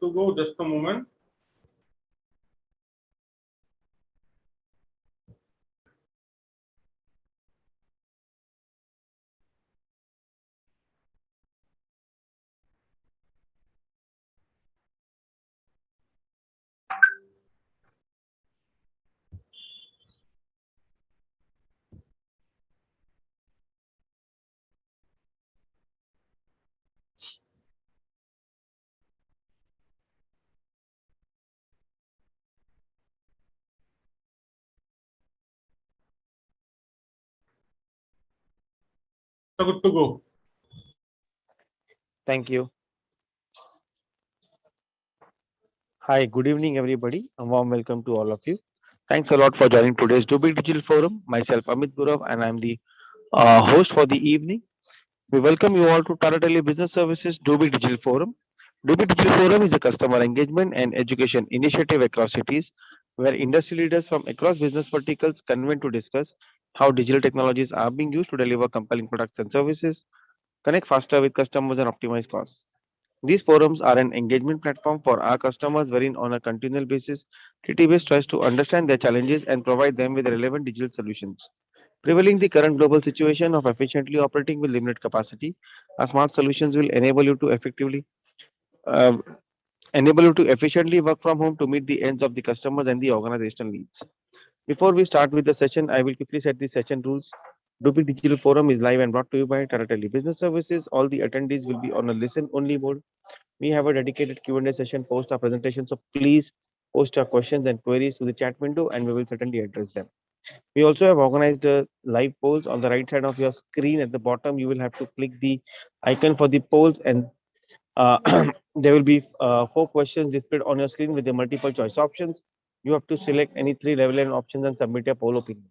to go. Just a moment. So good to go. Thank you. Hi, good evening, everybody. A warm welcome to all of you. Thanks a lot for joining today's Do Big Digital Forum. Myself, Amit Gurav, and I'm the host for the evening. We welcome you all to Tata Tele Business Services Do Big Digital Forum. Do Big Digital Forum is a customer engagement and education initiative across cities where industry leaders from across business verticals convene to discuss how digital technologies are being used to deliver compelling products and services, connect faster with customers, and optimize costs. These forums are an engagement platform for our customers wherein on a continual basis, TTBS tries to understand their challenges and provide them with relevant digital solutions. Prevailing the current global situation of efficiently operating with limited capacity, our smart solutions will uh, enable you to efficiently work from home to meet the ends of the customers and the organizational needs. Before we start with the session, I will quickly set the session rules. Dupi Digital Forum is live and brought to you by Tata Tele Business Services. All the attendees will be on a listen-only mode. We have a dedicated Q&A session post our presentation, so please post your questions and queries to the chat window and we will certainly address them. We also have organized live polls on the right side of your screen. At the bottom, you will have to click the icon for the polls and there will be four questions displayed on your screen with the multiple choice options. You have to select any three relevant options and submit your poll opinions.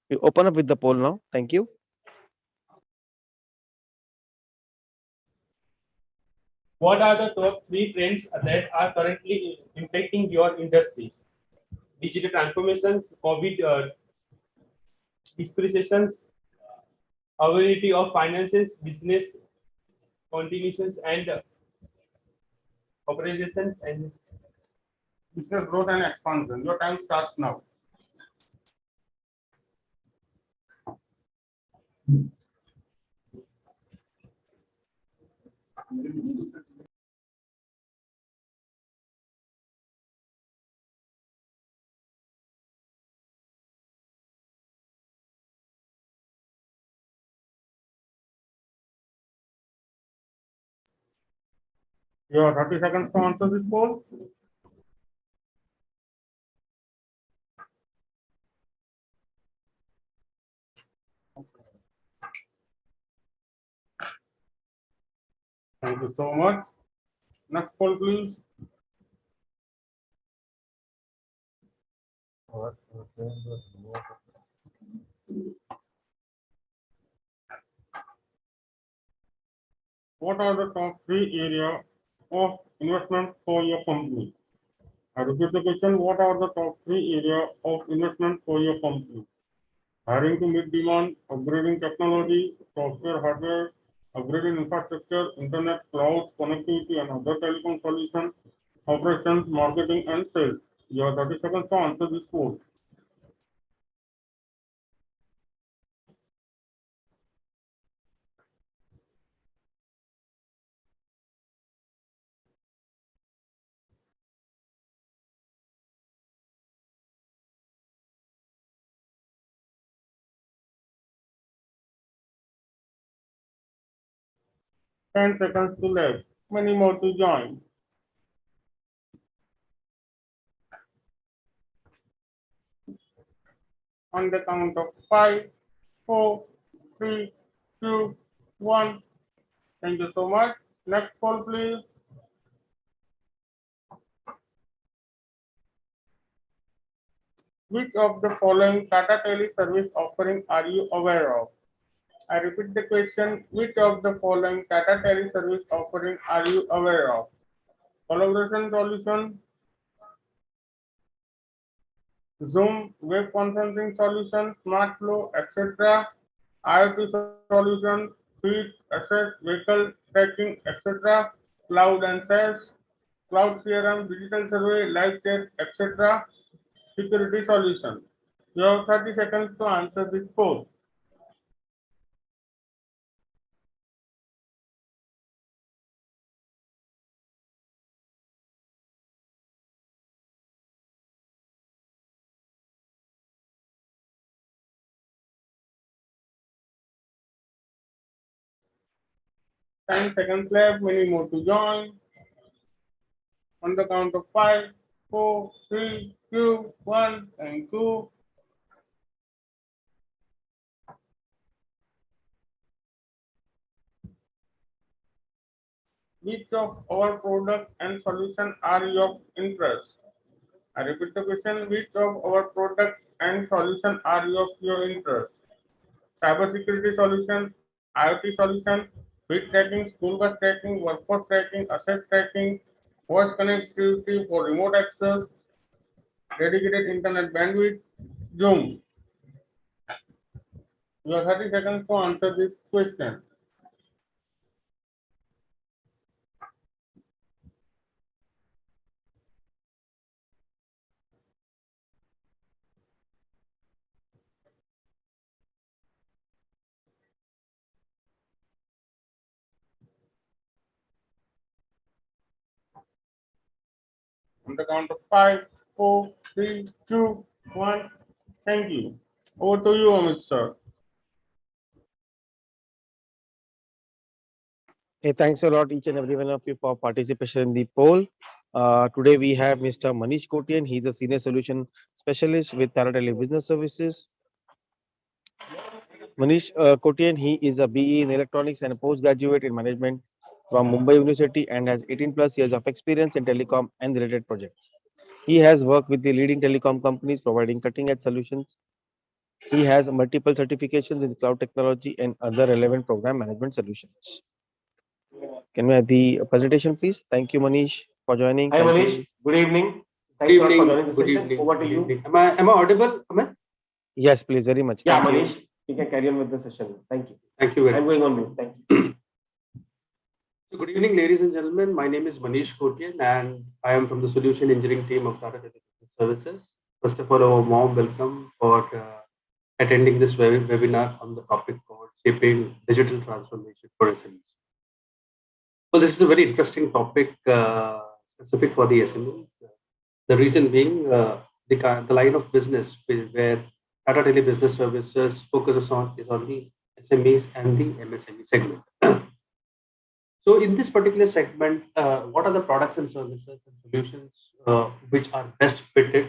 We open up with the poll now. Thank you. What are the top 3 trends that are currently impacting your industries? Digital transformations, COVID dispensations, availability of finances, business continuations, and operations and business growth and expansion. Your time starts now. You have 30 seconds to answer this poll. Thank you so much. Next poll, please. What are the top 3 areas of investment for your company? I repeat the question. What are the top 3 areas of investment for your company? Hiring to meet demand, upgrading technology, software, hardware, upgrading infrastructure, internet, cloud, connectivity, and other telecom solutions, operations, marketing, and sales. You have 30 seconds to answer this poll. Ten seconds to left. Many more to join. On the count of 5, 4, 3, 2, 1. Thank you so much. Next poll, please. Which of the following Tata Tele service offering are you aware of? I repeat the question. Which of the following Tata Tele service offering are you aware of? Collaboration solution, Zoom, web conferencing solution, smart flow, etc. IoT solution, feed, asset, vehicle tracking, etc. Cloud and SaaS. cloud CRM, digital survey, live chat, etc. Security solution. You have 30 seconds to answer this poll. Ten seconds left. Many more to join. On the count of five, four, three, two, one, and two. Which of our product and solution are of interest? I repeat the question. Which of our product and solution are of your interest? Cybersecurity solution, IoT solution, bid tracking, school bus tracking, workforce tracking, asset tracking, voice connectivity for remote access, dedicated internet bandwidth, Zoom. You have 30 seconds to answer this question. On the count of five, four, three, two, one. Thank you. Over to you, Amit sir. Hey, thanks a lot, each and every one of you, for participation in the poll. Today we have Mr. Manish Kotian. He's a senior solution specialist with Tele Business Services. Manish Kotian, he is a BE in electronics and a postgraduate in management from Mumbai University and has 18 plus years of experience in telecom and related projects. He has worked with the leading telecom companies providing cutting edge solutions. He has multiple certifications in cloud technology and other relevant program management solutions. Can we have the presentation, please? Thank you, Manish, for joining. Hi, Thank Manish. you. Good evening. Thanks a lot for joining the Good session. evening. Over to Good you. evening. Am I audible? Yes, please, very much. Yeah, Thank you. Manish, you can carry on with the session. Thank you. Thank you very I'm much. going on mute. Thank you. So good evening, ladies and gentlemen. My name is Manish Kotian, and I am from the Solution Engineering team of Tata Services. First of all, a warm welcome for attending this webinar on the topic called Shaping Digital Transformation for SMEs. Well, this is a very interesting topic specific for the SMEs. The reason being the line of business where Tata Tele Business Services focuses on is on the SMEs and the MSME segment. So in this particular segment, what are the products and services and solutions which are best fitted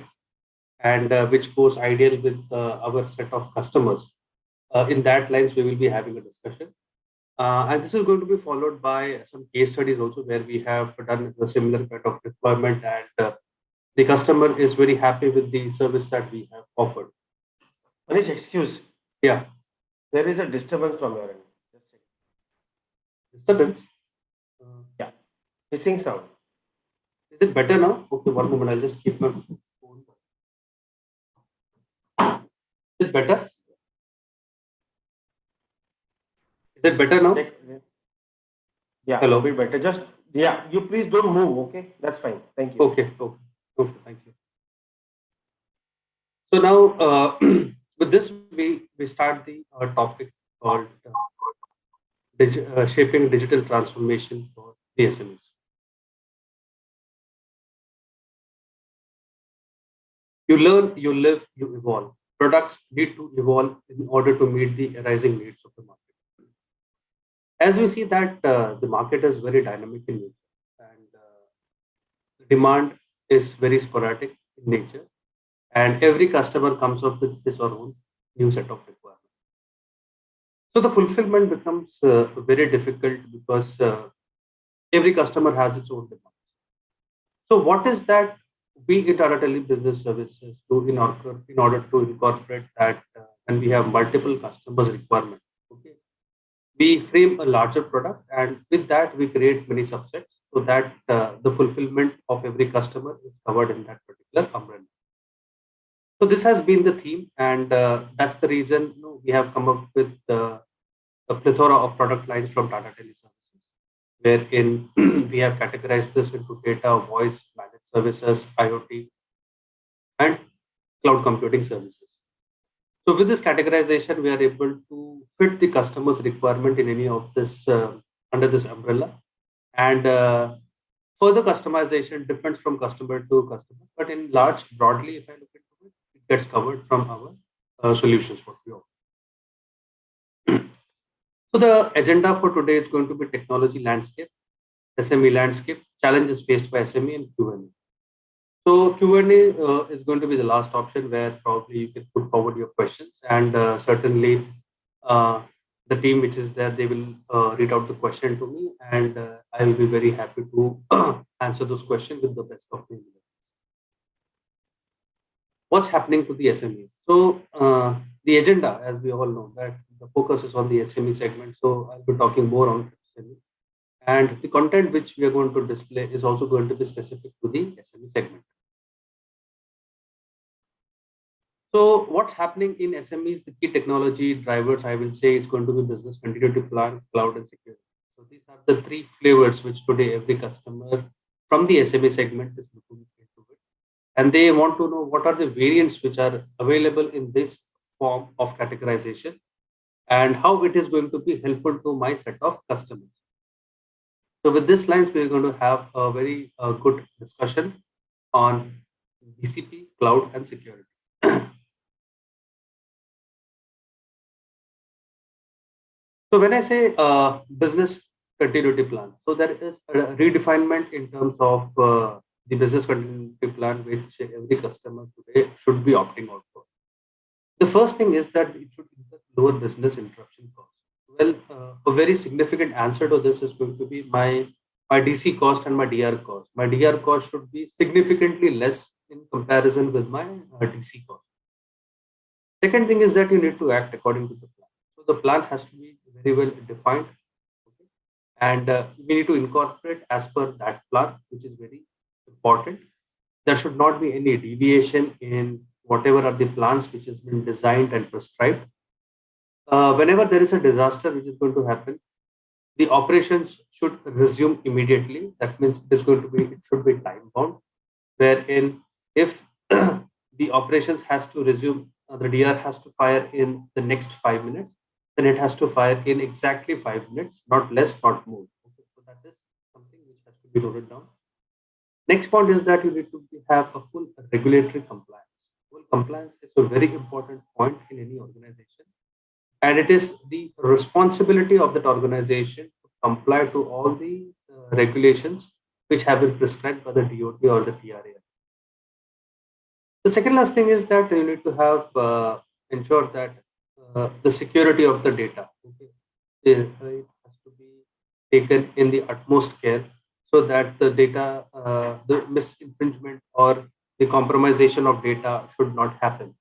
and which goes ideal with our set of customers? In that lines, we will be having a discussion. And this is going to be followed by some case studies also where we have done a similar kind of deployment and the customer is very happy with the service that we have offered. Manish, excuse. Yeah. There is a disturbance from your end. Just check. Disturbance. Yeah. Hissing sound. Is it better now? Okay, one moment. I'll just keep my phone. Is it better? Is it better now? Check. Yeah, Hello. a bit better. Just, yeah, you please don't move, okay? That's fine. Thank you. Okay, thank you. So now, with this, we start the topic called shaping digital transformation for the SMEs. You learn, you live, you evolve. Products need to evolve in order to meet the arising needs of the market. As we see that the market is very dynamic in nature and the demand is very sporadic in nature, and every customer comes up with his or own new set of requirements. So the fulfillment becomes very difficult because every customer has its own demand. So what is that we at Tata Tele Business Services do in order to incorporate that when we have multiple customers requirements? Okay, we frame a larger product, and with that we create many subsets so that the fulfillment of every customer is covered in that particular umbrella. So this has been the theme, and that's the reason we have come up with a plethora of product lines from Tata Tele Services. wherein we have categorized this into data, voice, managed services, IoT, and cloud computing services. So with this categorization, we are able to fit the customer's requirement in any of this under this umbrella. And further customization depends from customer to customer. But in large, broadly, if I look into it, it gets covered from our solutions, what we offer. So the agenda for today is going to be technology landscape, SME landscape, challenges faced by SME, and Q&A. So Q&A is going to be the last option where probably you can put forward your questions, and certainly uh, the team which is there, they will read out the question to me, and I will be very happy to answer those questions with the best of my ability. What's happening to the SMEs? So the agenda, as we all know, that the focus is on the SME segment. So I'll be talking more on SME. And the content which we are going to display is also going to be specific to the SME segment. So what's happening in SMEs, the key technology drivers, I will say, is going to be business continuity plan, cloud, and security. So these are the three flavors which today every customer from the SME segment is looking into it. And they want to know what are the variants which are available in this form of categorization and how it is going to be helpful to my set of customers. So with this lines, we're going to have a very good discussion on BCP, cloud, and security. So when I say business continuity plan, so there is a redefinement in terms of the business continuity plan which every customer today should be opting out for. The first thing is that it should incur lower business interruption costs. Well, a very significant answer to this is going to be my DC cost and my DR cost. My DR cost should be significantly less in comparison with my DC cost. Second thing is that you need to act according to the plan. So the plan has to be very well defined, okay? And we need to incorporate as per that plan, which is very important. There should not be any deviation in whatever are the plans which has been designed and prescribed. Whenever there is a disaster which is going to happen, the operations should resume immediately. That means it should be time bound, wherein if the operations has to resume, the DR has to fire in the next 5 minutes, then it has to fire in exactly 5 minutes, not less, not more. Okay, so that is something which has to be noted down. Next point is that you need to have a full regulatory compliance. Full compliance is a very important point in any organization, and it is the responsibility of that organization to comply to all the regulations which have been prescribed by the DOT or the TRA. The second last thing is that you need to have ensure that the security of the data, okay, it has to be taken in the utmost care so that the data, the misinfringement or the compromisation of data should not happen.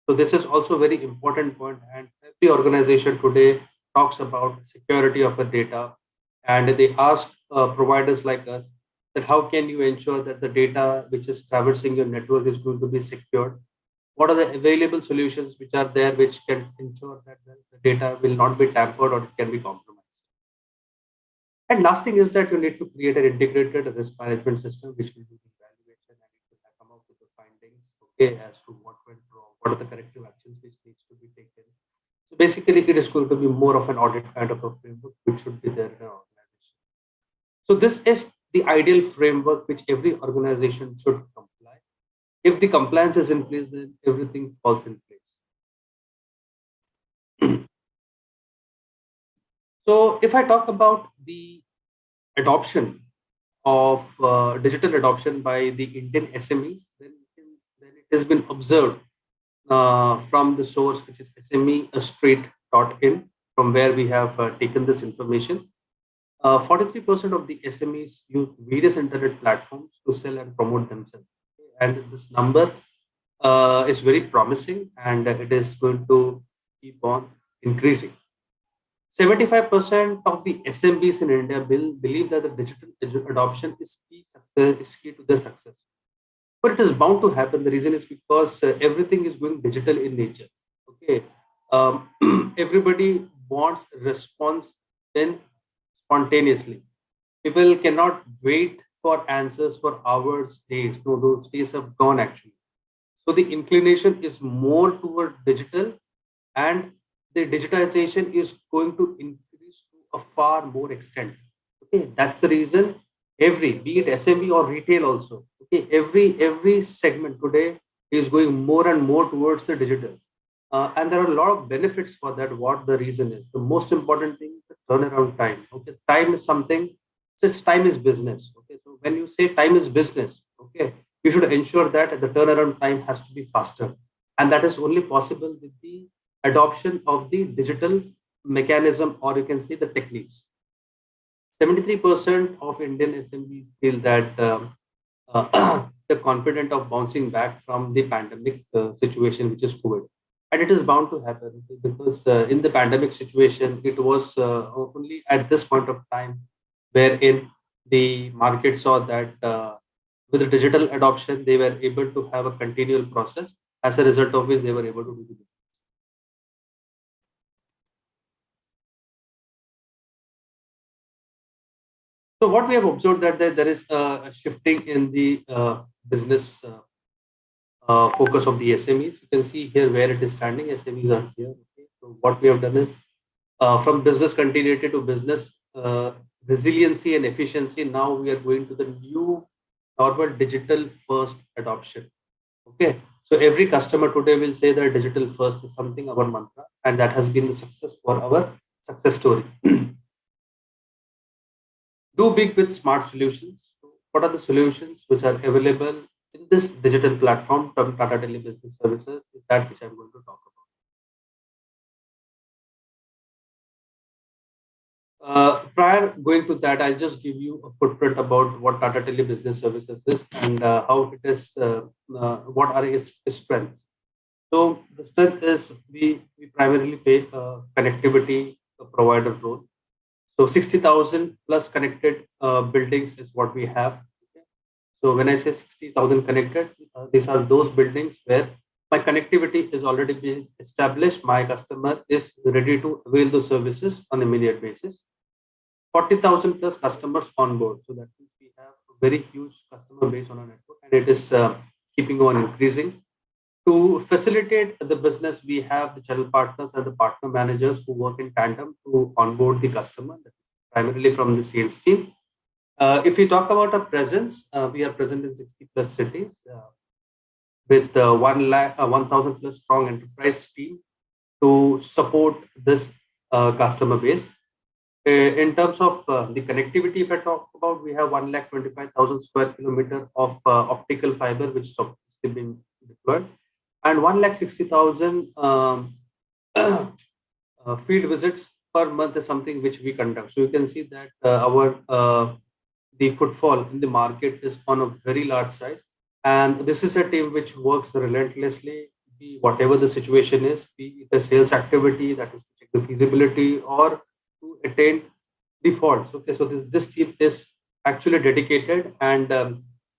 So this is also a very important point, and every organization today talks about security of the data, and they ask providers like us that how can you ensure that the data which is traversing your network is going to be secured? What are the available solutions which are there which can ensure that the data will not be tampered or it can be compromised? And last thing is that you need to create an integrated risk management system which will do the evaluation and it will come up with the findings, okay, as to what went wrong, what are the corrective actions which needs to be taken. So basically, it is going to be more of an audit kind of a framework which should be there in an organization. So this is the ideal framework which every organization should comply. If the compliance is in place, then everything falls in place. So if I talk about the adoption of digital adoption by the Indian SMEs, then it has been observed from the source which is SMEstreet.in, from where we have taken this information. 43% of the SMEs use various internet platforms to sell and promote themselves. And this number is very promising and it is going to keep on increasing. 75% of the SMBs in India believe that the digital adoption is key to their success. But it is bound to happen. The reason is because everything is going digital in nature. Okay, everybody wants response then spontaneously. People cannot wait for answers for hours, days. No, those days have gone actually. So the inclination is more toward digital, and the digitization is going to increase to a far more extent. Okay, that's the reason every, be it SME or retail also. Okay, every segment today is going more and more towards the digital. And there are a lot of benefits for that. What the reason is, the most important thing is the turnaround time. Okay, time is something, since time is business. Okay, so when you say time is business, okay, you should ensure that the turnaround time has to be faster, and that is only possible with the adoption of the digital mechanism, or you can say the techniques. 73% of Indian SMBs feel that they're confident of bouncing back from the pandemic situation, which is COVID. And it is bound to happen because in the pandemic situation, it was only at this point of time wherein the market saw that with the digital adoption, they were able to have a continual process, as a result of which they were able to do this. So what we have observed that there is a shifting in the business focus of the SMEs. You can see here where it is standing. SMEs are here. Okay. So what we have done is from business continuity to business resiliency and efficiency. Now we are going to the new normal digital first adoption. Okay. So every customer today will say that digital first is something our mantra, and that has been the success for our success story. Do big with smart solutions. So what are the solutions which are available in this digital platform from Tata Tele Business Services? Is that which I'm going to talk about. Prior going to that, I'll just give you a footprint about what Tata Tele Business Services is and how it is, what are its strengths. So the strength is we primarily pay connectivity provider role. So 60,000 plus connected buildings is what we have. Okay. So when I say 60,000 connected, these are those buildings where my connectivity is already being established. My customer is ready to avail the services on an immediate basis. 40,000 plus customers on board. So that means we have a very huge customer base on our network, and it is keeping on increasing. To facilitate the business, we have the channel partners and the partner managers who work in tandem to onboard the customer, primarily from the sales team. If we talk about our presence, we are present in 60 plus cities with 1,000 plus strong enterprise team to support this customer base. In terms of the connectivity, if I talk about, we have 1,25,000 square kilometer of optical fiber, which is been deployed, and 1,60,000 field visits per month is something which we conduct. So you can see that our the footfall in the market is on a very large size, and this is a team which works relentlessly, whatever the situation is, be it a sales activity that is to check the feasibility or to attain defaults. Okay, so this team is actually dedicated, and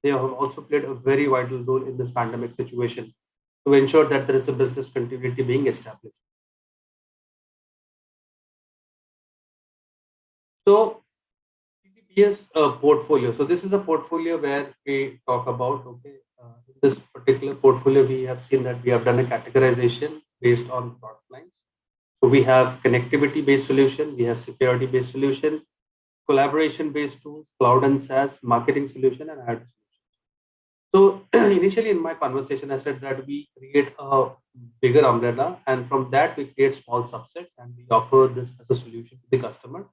they have also played a very vital role in this pandemic situation to ensure that there is a business continuity being established. So TTPS portfolio. So this is a portfolio where we talk about, okay, in this particular portfolio, we have seen that we have done a categorization based on product lines. So we have connectivity-based solution, we have security-based solution, collaboration-based tools, cloud and SaaS, marketing solution, and ad solution. So initially in my conversation, I said that we create a bigger umbrella, and from that we create small subsets, and we offer this as a solution to the customer.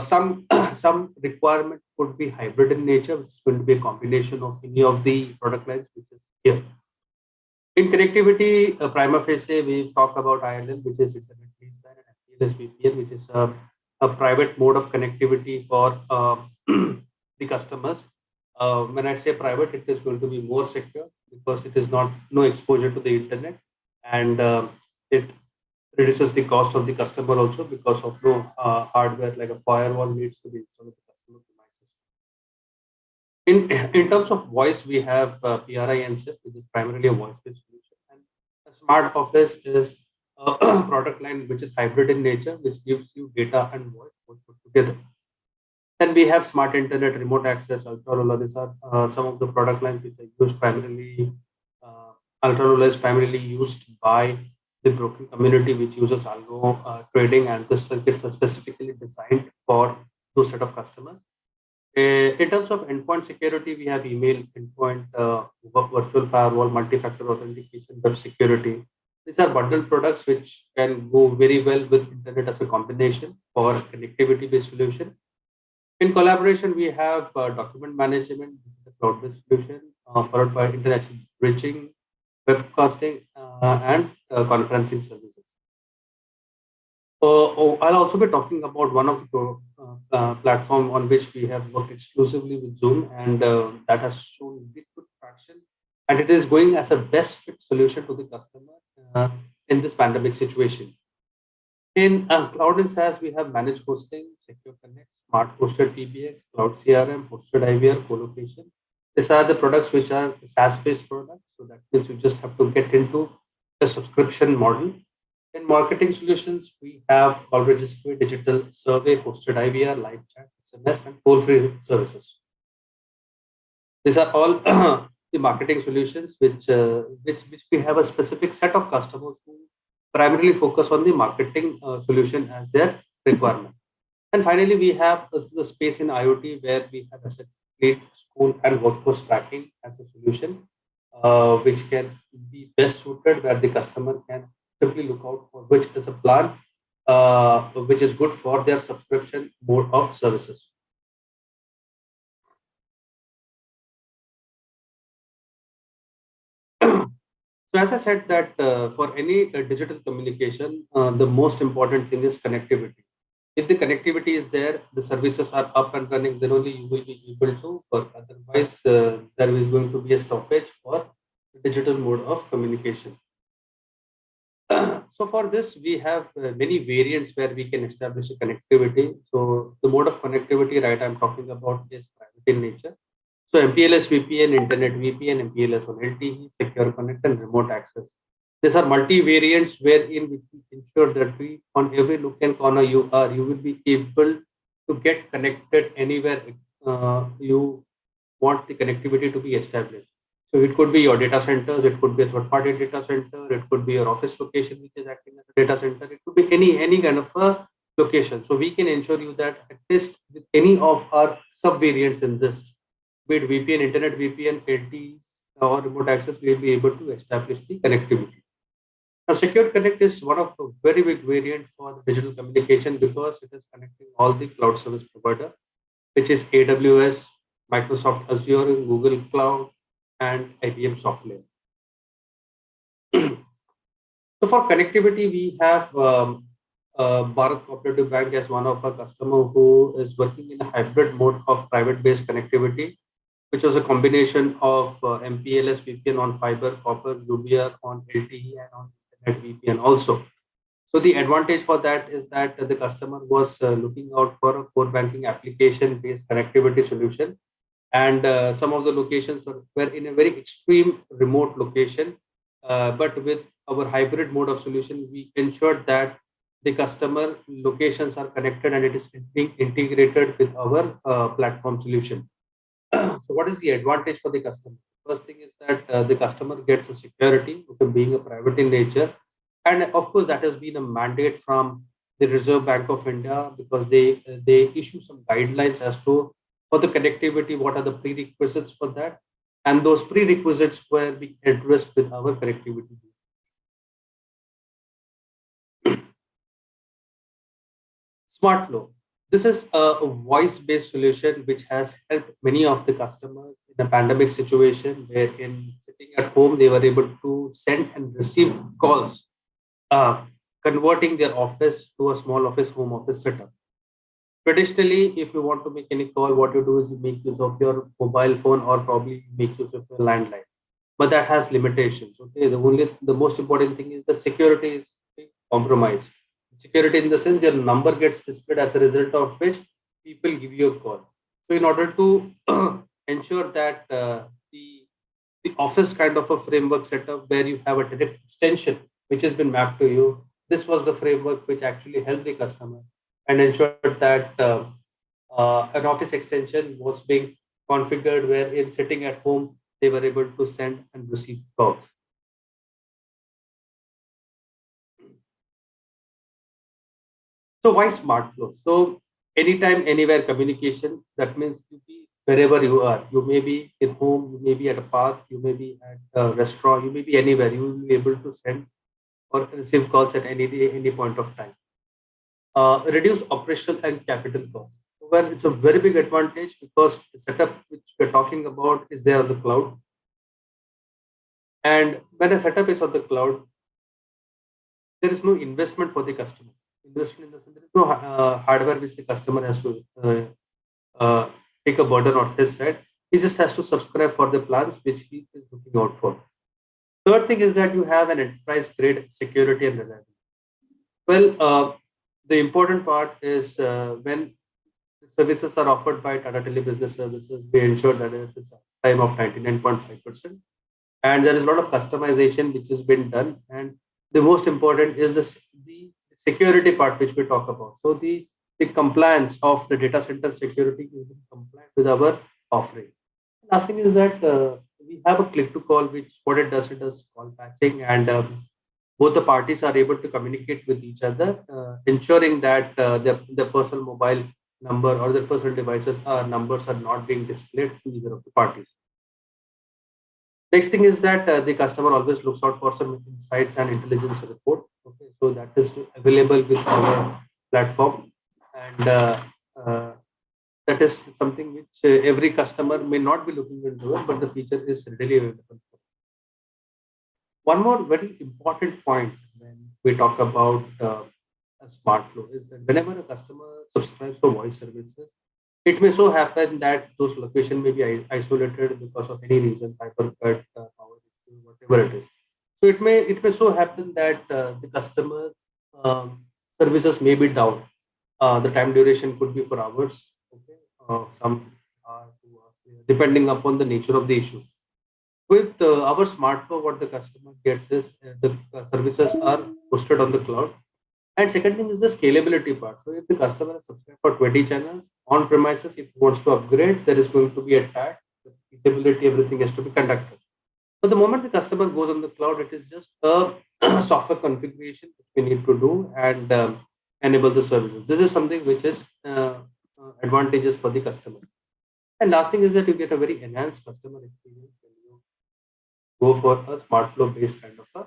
Some some requirement could be hybrid in nature, which is going to be a combination of any of the product lines which is here. In connectivity, prima facie, we've talked about ILL, which is Internet Lease Line, and FTLS VPN, which is a private mode of connectivity for the customers. When I say private, it is going to be more secure because it is not no exposure to the internet, and it reduces the cost of the customer also because of no hardware like a firewall needs to be installed on the customer premises. In terms of voice, we have PRI and SIP, which is primarily a voice-based solution, and a smart office is a product line which is hybrid in nature, which gives you data and voice both put together. Then we have smart internet, remote access, Ultra. These are some of the product lines which are used primarily. Ultra is primarily used by the broking community, which uses algo trading, and the circuits are specifically designed for those set of customers. In terms of endpoint security, we have email endpoint, virtual firewall, multi-factor authentication, web security. These are bundled products which can go very well with internet as a combination for connectivity-based solution. In collaboration, we have document management, which is a cloud-based solution, followed by international bridging, webcasting, and conferencing services. I'll also be talking about one of the platform on which we have worked exclusively with Zoom, and that has shown good traction, and it is going as a best fit solution to the customer in this pandemic situation. In cloud and SaaS, we have managed hosting, secure connect, smart hosted PBX, cloud CRM, hosted IVR, colocation. These are the products which are SaaS-based products. So that means you just have to get into the subscription model. In marketing solutions, we have call registry, digital survey, hosted IVR, live chat, SMS, and toll-free services. These are all the marketing solutions which we have a specific set of customers who primarily focus on the marketing solution as their requirement. And finally, we have the space in IoT where we have asset fleet, school, and workforce tracking as a solution, which can be best suited where the customer can simply look out for which is a plan which is good for their subscription mode of services. So as I said that for any digital communication, the most important thing is connectivity. If the connectivity is there, the services are up and running, then only you will be able to work. Otherwise, there is going to be a stoppage for the digital mode of communication. So for this, we have many variants where we can establish a connectivity. So the mode of connectivity, right, I'm talking about is private in nature. So MPLS VPN, Internet VPN, MPLS on LTE, Secure Connect, and Remote Access. These are multi-variants wherein we ensure that on every nook and corner you are, you will be able to get connected anywhere you want the connectivity to be established. So it could be your data centers, it could be a third-party data center, it could be your office location which is acting as a data center, it could be any kind of a location. So we can ensure you that at least with any of our sub-variants in this, be it VPN, Internet VPN, LTEs, or remote access, we will be able to establish the connectivity. Now, Secure Connect is one of the very big variant for the digital communication because it is connecting all the cloud service provider, which is AWS, Microsoft Azure, Google Cloud, and IBM Software. So for connectivity, we have Bharat Cooperative Bank as one of our customer who is working in a hybrid mode of private-based connectivity, which was a combination of MPLS VPN on fiber, copper, UBR on LTE, and on Internet VPN also. So the advantage for that is that the customer was looking out for a core banking application-based connectivity solution, and some of the locations were in a very extreme remote location. But with our hybrid mode of solution, we ensured that the customer locations are connected and it is being integrated with our platform solution. So what is the advantage for the customer? First thing is that the customer gets a security, being a private in nature. And of course, that has been a mandate from the Reserve Bank of India because they issue some guidelines as to for the connectivity, what are the prerequisites for that? And those prerequisites were being addressed with our connectivity. Smart Flow. This is a voice-based solution which has helped many of the customers in a pandemic situation wherein sitting at home, they were able to send and receive calls, converting their office to a small office, home office setup. Traditionally, if you want to make any call, what you do is you make use of your mobile phone or probably make use of your landline. But that has limitations. Okay, the most important thing is the security is compromised. Security in the sense your number gets displayed as a result of which people give you a call. So in order to ensure that the office kind of a framework setup where you have a direct extension which has been mapped to you, this was the framework which actually helped the customer and ensured that an office extension was being configured where in sitting at home, they were able to send and receive calls. So why smart flow? So anytime, anywhere communication, that means you be wherever you are. You may be in home, you may be at a park, you may be at a restaurant, you may be anywhere. You will be able to send or receive calls at any day, any point of time. Reduce operational and capital costs. Well, it's a very big advantage because the setup which we're talking about is there on the cloud. And when a setup is on the cloud, there is no investment for the customer. Investment in the sense there is no hardware which the customer has to take a burden on his side. He just has to subscribe for the plans which he is looking out for. Third thing is that you have an enterprise grade security and reliability. Well, the important part is when the services are offered by Tata Tele Business Services, we ensure that it is a time of 99.5%. And there is a lot of customization which has been done. And the most important is the security part which we talk about. So the compliance of the data center security is compliant with our offering. Last thing is that we have a click to call, which what it does call patching, and both the parties are able to communicate with each other, ensuring that their personal mobile number or their personal devices numbers are not being displayed to either of the parties. Next thing is that the customer always looks out for some insights and intelligence report. Okay, so that is available with our platform, and that is something which every customer may not be looking into it, but the feature is readily available. One more very important point when we talk about a smart flow is that whenever a customer subscribes to voice services, it may so happen that those locations may be isolated because of any reason, hypercut, power issue, whatever it is. So it may so happen that the customer services may be down. The time duration could be for hours, okay, some 2 hours, depending upon the nature of the issue. With our smartphone, what the customer gets is the services are hosted on the cloud. And second thing is the scalability part. So if the customer is subscribed for 20 channels on premises, if he wants to upgrade, there is going to be a tag, the feasibility, everything has to be conducted. But the moment the customer goes on the cloud, it is just a software configuration which we need to do and enable the services. This is something which is advantageous for the customer. And last thing is that you get a very enhanced customer experience when you go for a smart flow based kind of a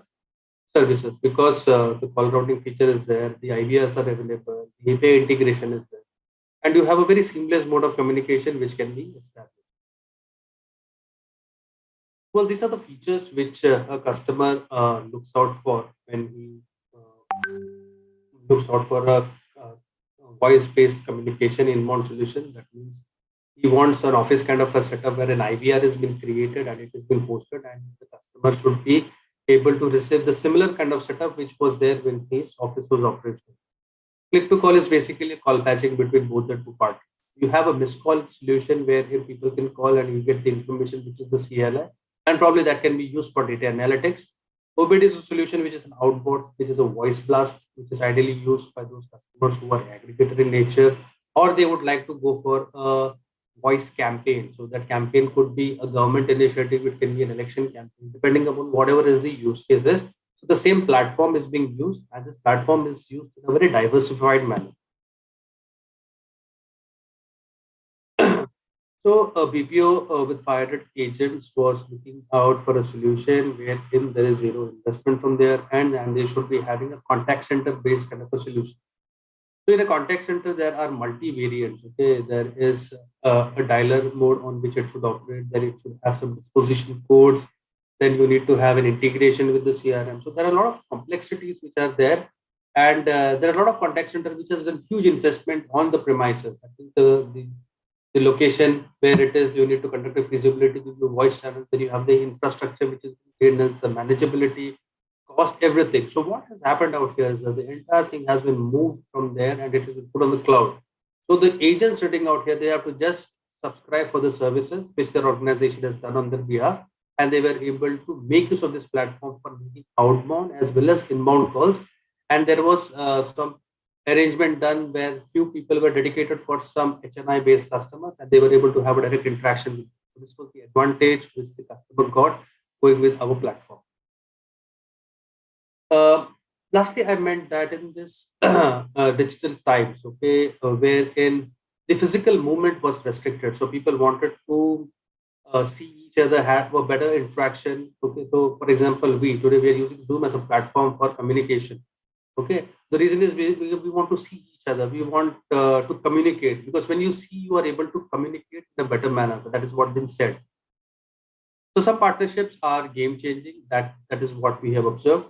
services, because the call routing feature is there, the IVRs are available, the API integration is there, and you have a very seamless mode of communication which can be established. Well, these are the features which a customer looks out for when he looks out for a voice-based communication inbound solution. That means he wants an office kind of a setup where an IVR has been created and it has been hosted, and the customer should be able to receive the similar kind of setup which was there when his office was operational. Click to call is basically a call patching between both the two parties. You have a missed call solution where people can call and you get the information which is the CLI, and probably that can be used for data analytics. OBD is a solution which is an outboard, which is a voice blast, which is ideally used by those customers who are aggregator in nature, or they would like to go for a voice campaign. So that campaign could be a government initiative, it can be an election campaign, depending upon whatever is the use cases. So the same platform is being used, and this platform is used in a very diversified manner. So a BPO with 500 agents was looking out for a solution wherein there is zero investment from their end, and they should be having a contact center based kind of a solution. So in a contact center, there are multi-variants. Okay, there is a dialer mode on which it should operate. Then it should have some disposition codes. Then you need to have an integration with the CRM. So there are a lot of complexities which are there, and there are a lot of contact center which has done huge investment on the premises. I think the location where it is, you need to conduct a feasibility with the voice channel. Then you have the infrastructure which is maintenance, the manageability, cost, everything. So what has happened out here is that the entire thing has been moved from there and it has been put on the cloud. So the agents sitting out here, they have to just subscribe for the services which their organization has done on their behalf, and they were able to make use of this platform for making outbound as well as inbound calls. And there was some arrangement done where few people were dedicated for some HNI based customers and they were able to have a direct interaction with them. So this was the advantage which the customer got going with our platform. Lastly, I meant that in this digital times, okay, wherein the physical movement was restricted, so people wanted to see each other, have a better interaction. Okay, so for example, we are using Zoom as a platform for communication. Okay, the reason is we want to see each other. We want to communicate, because when you see, you are able to communicate in a better manner. That is what been said. So some partnerships are game changing. That is what we have observed.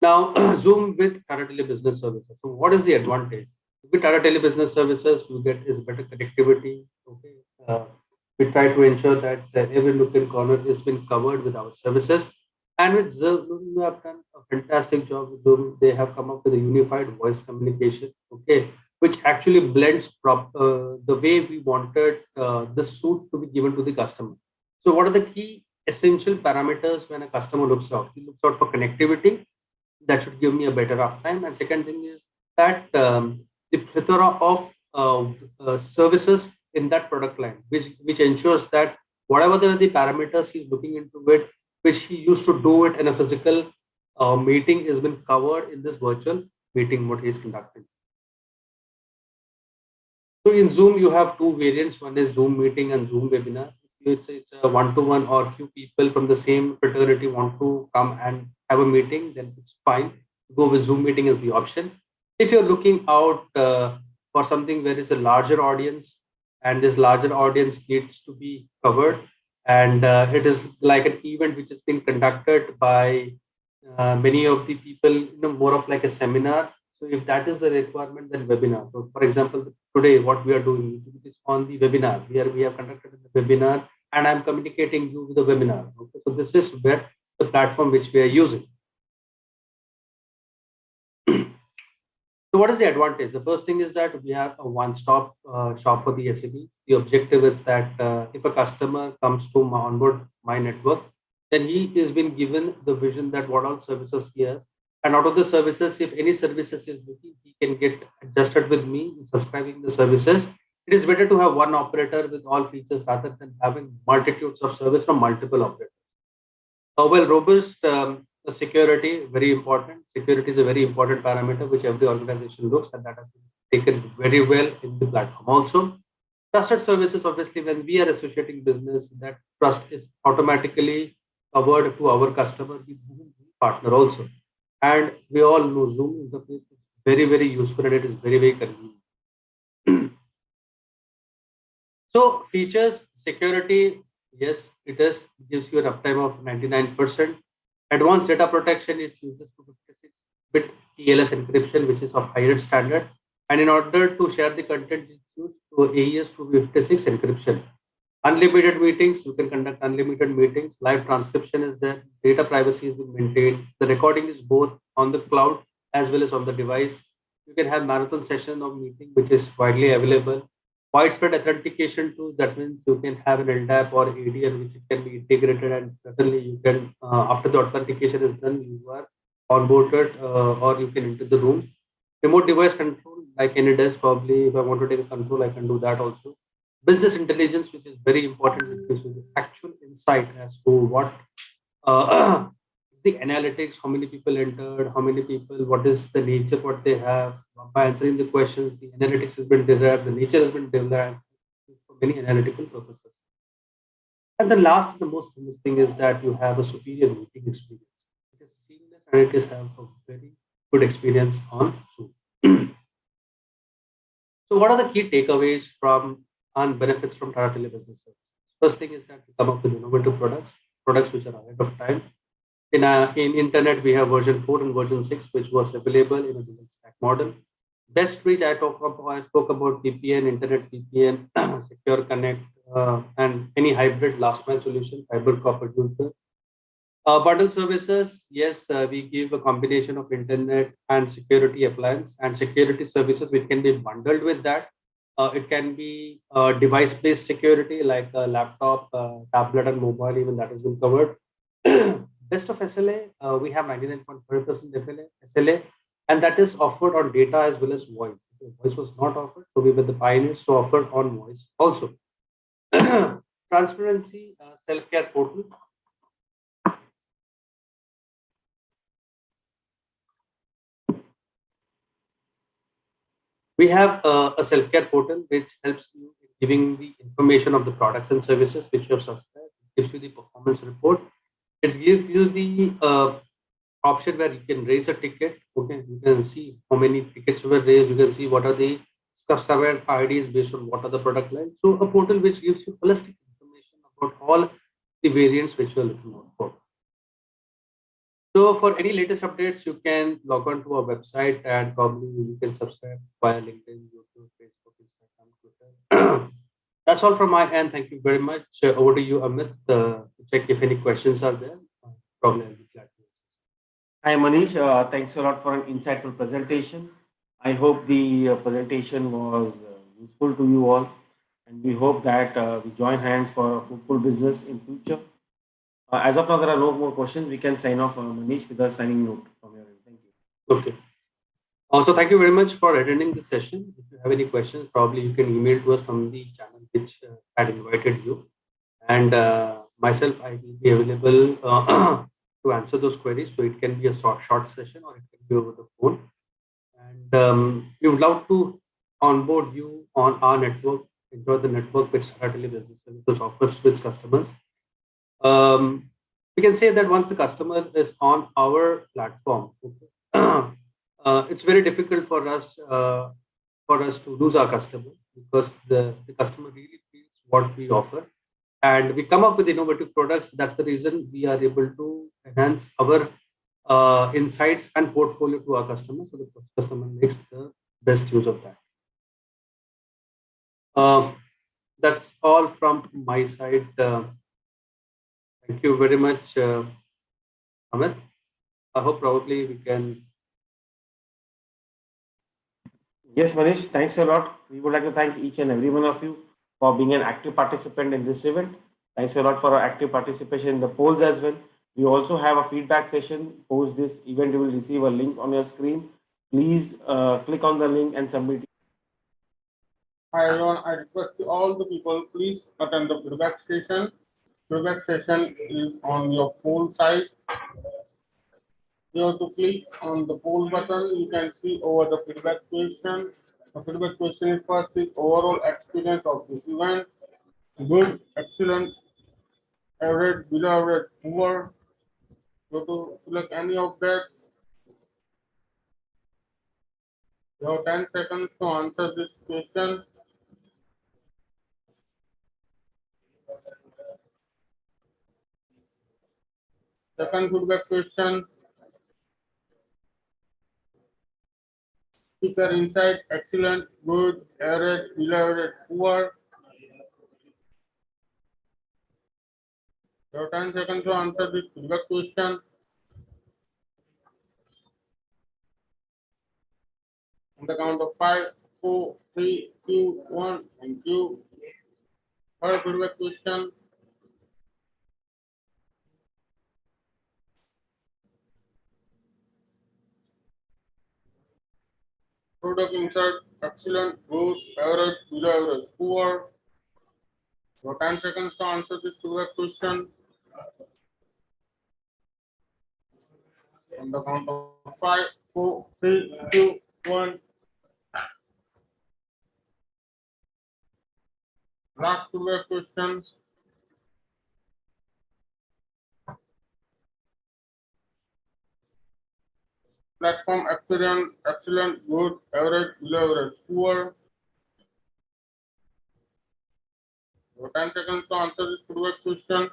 Now, Zoom with Tata Tele Business Services. So, what is the advantage? With Tata Tele Business Services, you get is better connectivity. Okay, we try to ensure that every nook and corner is been covered with our services. And with Zoom, we have done a fantastic job with Zoom. They have come up with a unified voice communication. Okay, which actually blends the way we wanted the suit to be given to the customer. So, what are the key essential parameters when a customer looks out? He looks out for connectivity. That should give me a better uptime. And second thing is that the plethora of services in that product line, which ensures that whatever the parameters he's looking into it, which he used to do it in a physical meeting, has been covered in this virtual meeting what he is conducting. So in Zoom, you have two variants. One is Zoom meeting and Zoom webinar. It's a one-to-one, or few people from the same fraternity want to come and have a meeting, then it's fine. Go with Zoom meeting as the option. If you're looking out for something where it's a larger audience, and this larger audience needs to be covered, and it is like an event which is being conducted by many of the people, more of like a seminar. So if that is the requirement, then webinar. So for example, today what we are doing is on the webinar. We have conducted the webinar, and I'm communicating you with the webinar. Okay, so this is where the platform which we are using. So what is the advantage? The first thing is that we have a one-stop shop for the SMEs. The objective is that if a customer comes to onboard my network, then he is been given the vision that what all services he has. And out of the services, if any services is looking, he can get adjusted with me in subscribing the services. It is better to have one operator with all features rather than having multitudes of service from multiple operators. Well, robust security, very important. Security is a very important parameter which every organization looks, and that has been taken very well in the platform. Also, trusted services, obviously, when we are associating business, that trust is automatically covered to our customer, we partner also. And we all know Zoom interface is very, very useful, and it is very, very convenient. So features, security, yes, it is. It gives you an uptime of 99%. Advanced data protection, it uses 256-bit TLS encryption, which is of higher standard. And in order to share the content, it's used to AES 256 encryption. Unlimited meetings, you can conduct unlimited meetings. Live transcription is there. Data privacy is being maintained. The recording is both on the cloud as well as on the device. You can have marathon session of meeting, which is widely available. Widespread authentication tools, that means you can have an LDAP or ADN, which can be integrated, and certainly you can, after the authentication is done, you are onboarded or you can enter the room. Remote device control, like any desk, probably if I want to take a control, I can do that also. Business intelligence, which is very important, which gives you the actual insight as to what the analytics, how many people entered, how many people, what is the nature, what they have. By answering the questions, the analytics has been derived, the nature has been derived for many analytical purposes. And the last, the most famous thing is that you have a superior meeting experience. It is seamless, and it is have a very good experience on Zoom. So what are the key takeaways from and benefits from Tata Tele Business Services? First thing is that we come up with innovative products which are ahead of time. In internet, we have version 4 and version 6, which was available in a dual stack model. Best reach, I spoke about VPN, internet VPN, secure connect, and any hybrid last mile solution, fiber copper dual. Bundle services, yes, we give a combination of internet and security appliance and security services which can be bundled with that. It can be device-based security like a laptop, tablet, and mobile, even that has been covered. Best of SLA, we have 99.5% SLA. and that is offered on data as well as voice. Voice was not offered, so we were the pioneers to offer on voice also. Transparency, self-care portal. We have a self-care portal which helps you in giving the information of the products and services which you have subscribed. It gives you the performance report. It gives you the option where you can raise a ticket. Okay, you can see how many tickets were raised. You can see what are the customer IDs based on what are the product lines. So a portal which gives you holistic information about all the variants which you are looking out for. So for any latest updates, you can log on to our website and probably you can subscribe via LinkedIn, YouTube, Facebook, Instagram, Twitter. That's all from my end. Thank you very much. Over to you, Amit, to check if any questions are there. Probably I'll be glad to assist. Hi, Manish. Thanks a lot for an insightful presentation. I hope the presentation was useful to you all, and we hope that we join hands for a fruitful business in future. As of now, there are no more questions. We can sign off, Manish, with a signing note from your end. Thank you. Okay. Also, thank you very much for attending this session. If you have any questions, probably you can email to us from the channel which had invited you. And myself, I will be available to answer those queries. So it can be a short session or it can be over the phone. And we would love to onboard you on our network, enjoy the network which Tata Tele Business Services offers to its customers. We can say that once the customer is on our platform, okay, it's very difficult for us to lose our customer because the customer really feels what we offer, and we come up with innovative products. That's the reason we are able to enhance our insights and portfolio to our customer, so the customer makes the best use of that. That's all from my side. Thank you very much, Amit. I hope probably we can. Yes, Manish, thanks a lot. We would like to thank each and every one of you for being an active participant in this event. Thanks a lot for our active participation in the polls as well. We also have a feedback session. Post this event, you will receive a link on your screen. Please click on the link and submit. Hi everyone, I request to all the people, please attend the feedback session. Feedback session is on your poll site. You have to click on the poll button. You can see over the feedback question. The feedback question is first is overall experience of this event. Good, excellent, average, below average, poor. You have to select any of that. You have 10 seconds to answer this question. Second feedback question. Speaker insight, excellent, good, average, below average, poor. You have 10 seconds to answer this feedback question. On the count of 5, 4, 3, 2, 1. Thank you. Third feedback question. Product insight, excellent, good, average, below average, poor. You have 10 seconds to answer this feedback question. On the count of 5, 4, 3, 2, 1. Last feedback question. Platform experience, excellent, good, average, below average, poor. You have 10 seconds to answer this feedback question.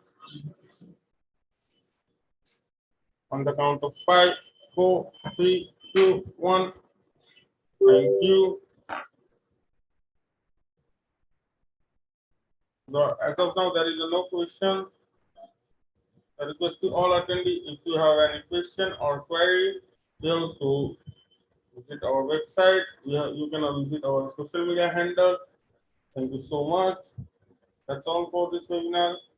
On the count of 5, 4, 3, 2, 1. Thank you. As of now, there is no question. I request to all attendees, if you have any question or query, you have to visit our website. You can visit our social media handle. Thank you so much. That's all for this webinar.